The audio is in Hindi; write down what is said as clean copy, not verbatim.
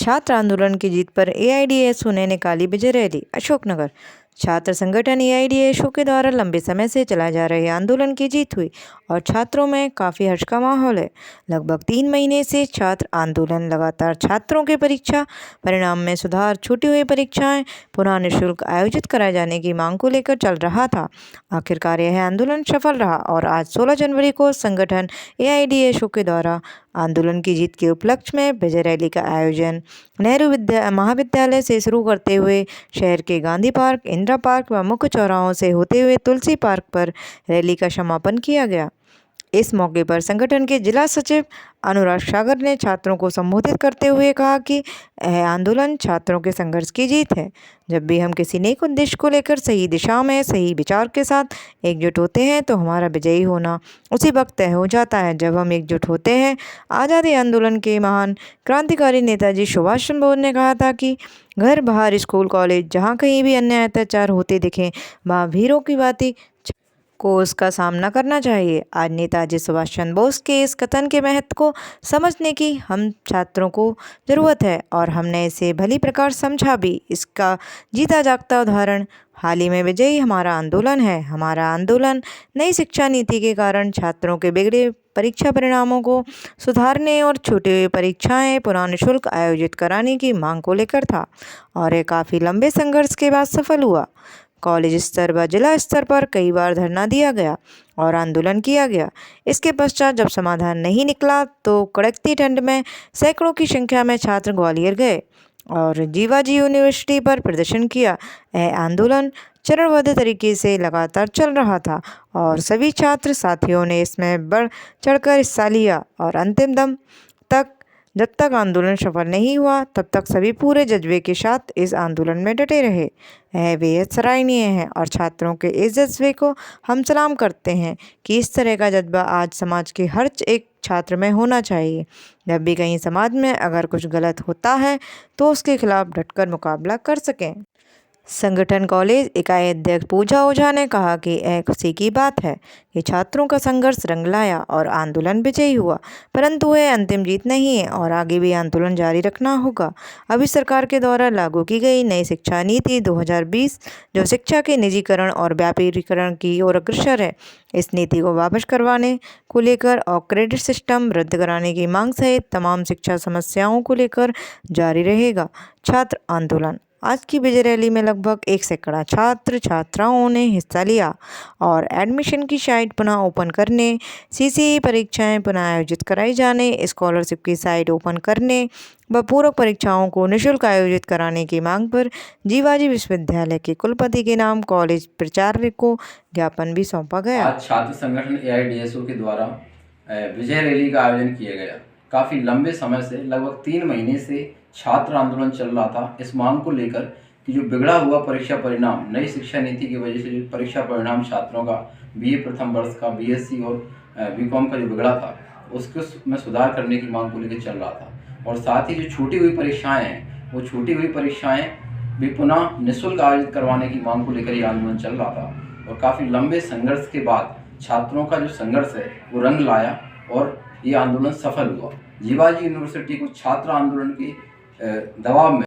छात्र आंदोलन की जीत पर एआईडीएसयू ने निकाली विजय रैली। अशोकनगर छात्र संगठन एआईडीएसयू के द्वारा लंबे समय से चलाए जा रहे आंदोलन की जीत हुई और छात्रों में काफ़ी हर्ष का माहौल है। लगभग 3 महीने से छात्र आंदोलन लगातार छात्रों के परीक्षा परिणाम में सुधार, छूटी हुई परीक्षाएं पुनः निःशुल्क आयोजित कराए जाने की मांग को लेकर चल रहा था। आखिरकार यह आंदोलन सफल रहा और आज 16 जनवरी को संगठन एआईडीएसयू के द्वारा आंदोलन की जीत के उपलक्ष्य में विजय रैली का आयोजन नेहरू महाविद्यालय से शुरू करते हुए शहर के गांधी पार्क, इंदिरा पार्क व मुख्य चौराहों से होते हुए तुलसी पार्क पर रैली का समापन किया गया। इस मौके पर संगठन के जिला सचिव अनुराग सागर ने छात्रों को संबोधित करते हुए कहा कि यह आंदोलन छात्रों के संघर्ष की जीत है। जब भी हम किसी नेक उद्देश्य को लेकर सही दिशा में सही विचार के साथ एकजुट होते हैं तो हमारा विजयी होना उसी वक्त तय हो जाता है जब हम एकजुट होते हैं। आज़ादी आंदोलन के महान क्रांतिकारी नेताजी सुभाष चंद्र बोस ने कहा था कि घर, बाहर, स्कूल, कॉलेज, जहाँ कहीं भी अन्याय अत्याचार होते दिखें वहाँ वीरों की भांति को उसका सामना करना चाहिए। आज नेताजी सुभाष चंद्र बोस के इस कथन के महत्व को समझने की हम छात्रों को ज़रूरत है और हमने इसे भली प्रकार समझा भी। इसका जीता जागता उदाहरण हाल ही में विजयी हमारा आंदोलन है। हमारा आंदोलन नई शिक्षा नीति के कारण छात्रों के बिगड़े परीक्षा परिणामों को सुधारने और छूटी हुई परीक्षाएं पुनः निःशुल्क आयोजित कराने की मांग को लेकर था और यह काफ़ी लंबे संघर्ष के बाद सफल हुआ। कॉलेज स्तर व जिला स्तर पर कई बार धरना दिया गया और आंदोलन किया गया। इसके पश्चात जब समाधान नहीं निकला तो कड़कती ठंड में सैकड़ों की संख्या में छात्र ग्वालियर गए और जीवाजी यूनिवर्सिटी पर प्रदर्शन किया। यह आंदोलन चरणबद्ध तरीके से लगातार चल रहा था और सभी छात्र साथियों ने इसमें बढ़ चढ़कर हिस्सा लिया और अंतिम दम तक जब तक आंदोलन सफल नहीं हुआ तब तक सभी पूरे जज्बे के साथ इस आंदोलन में डटे रहे। यह बेहद सराहनीय है और छात्रों के इस जज्बे को हम सलाम करते हैं कि इस तरह का जज्बा आज समाज के हर एक छात्र में होना चाहिए। जब भी कहीं समाज में अगर कुछ गलत होता है तो उसके खिलाफ डटकर मुकाबला कर सकें। संगठन कॉलेज इकाई अध्यक्ष पूजा ओझा ने कहा कि यह खुशी की बात है कि छात्रों का संघर्ष रंग लाया और आंदोलन विजयी हुआ, परंतु वह अंतिम जीत नहीं है और आगे भी आंदोलन जारी रखना होगा। अभी सरकार के द्वारा लागू की गई नई शिक्षा नीति 2020 जो शिक्षा के निजीकरण और व्यापारीकरण की ओर अग्रसर है, इस नीति को वापस करवाने को लेकर और क्रेडिट सिस्टम रद्द कराने की मांग सहित तमाम शिक्षा समस्याओं को लेकर जारी रहेगा छात्र आंदोलन। आज की विजय रैली में लगभग 1 सैकड़ा छात्र छात्राओं ने हिस्सा लिया और एडमिशन की साइट पुनः ओपन करने, सीसीई परीक्षाएं पुनः आयोजित कराई जाने, स्कॉलरशिप की साइट ओपन करने व पूरक परीक्षाओं को निःशुल्क आयोजित कराने की मांग पर जीवाजी विश्वविद्यालय के कुलपति के नाम कॉलेज प्राचार्य को ज्ञापन भी सौंपा गया। आज छात्र संगठन एआईडीएसयू के द्वारा विजय रैली का आयोजन किया गया। काफ़ी लंबे समय से लगभग 3 महीने से छात्र आंदोलन चल रहा था इस मांग को लेकर कि जो बिगड़ा हुआ परीक्षा परिणाम नई शिक्षा नीति की वजह से जो परीक्षा परिणाम छात्रों का बीए प्रथम वर्ष का, बीएससी और बीकॉम का जो बिगड़ा था उसको में सुधार करने की मांग को लेकर चल रहा था और साथ ही जो छूटी हुई परीक्षाएं हैं वो छूटी हुई परीक्षाएं भी पुनः निःशुल्क आयोजित करवाने की मांग को लेकर ये आंदोलन चल रहा था और काफ़ी लंबे संघर्ष के बाद छात्रों का जो संघर्ष है वो रंग लाया और ये आंदोलन सफल हुआ। जीवाजी यूनिवर्सिटी को छात्र आंदोलन की दबाव में